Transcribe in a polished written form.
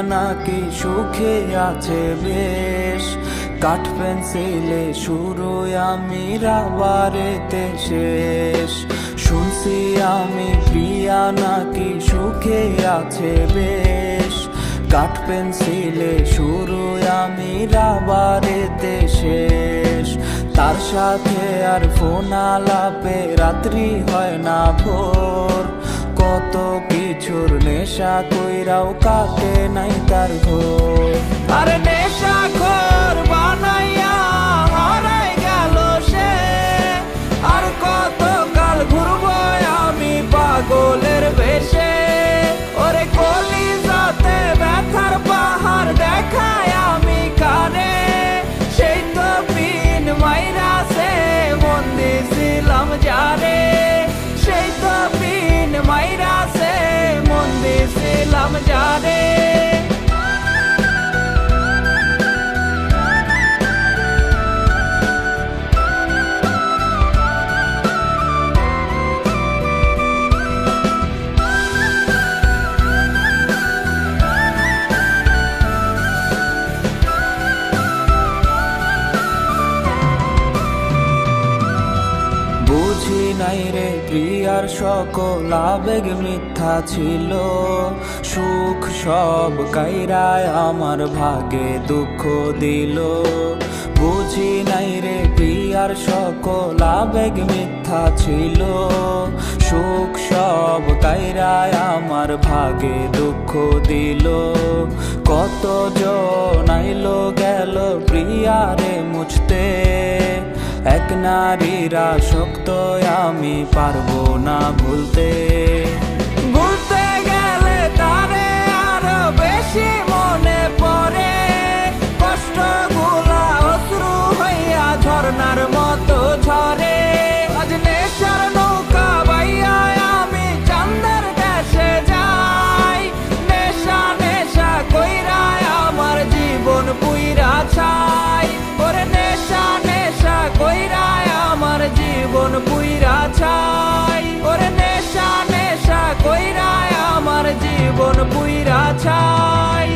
নাকি সুখে আছে বেশ। কাঠ পেন্সিলে শুরু আমি রাবারেতে শেষ। শুনছি আমি প্রিয়া নাকি সুখে আছে বেশ। কাঠ পেন্সিলে শুরু আমি রাবারেতে শেষ। তার সাথে আর ফোন আলাপে রাত্রি হয় না ভোর। কত কিছুর নেশা কইরাও কাটে নাই তার ঘোর। আরে নেশা খোর বানাইয়া হারাই গেল সে। আর কত কাল ঘুরবো আমি পাগলের বেশে। ওরে কলিজাতে ব্যথার পাহাড় দেখায় আমি কানে। সেই তো পিন মাইরাছে মন দিছিলাম জানে। সেই তো পিন মাইরাছে মন দিছিলাম জানে। বুঝি নাই রে প্রিয়ার সকল আবেগ মিথ্যা ছিল। সুখ সব কাইরায় আমার ভাগে দুঃখ দিল। বুঝি নাই রে প্রিয়ার সকল আবেগ মিথ্যা ছিল। সুখ সব কাইরায় আমার ভাগে দুঃখ দিল। কত জন আইলো গেল প্রিয়ারে মুছতে। এক নারীর আসক্ত আমি পারবো না ভুলতে। ভুলতে গেলে তারে আরো বেশি মনে পড়ে। কষ্টগুলা অশ্রু হইয়া ঝর্ণার মতো ঝরে। আজ নেশার নৌকা বাইয়া আমি চাঁদের দেশে যাই। নেশা নেশা কইরা আমার জীবন পুইরা ছাই। ওরে নেশা নেশা কইরা আমার জীবন পুইরা ছাই। ওরে নেশা নেশা কইরা আমার জীবন পুইরা ছাই।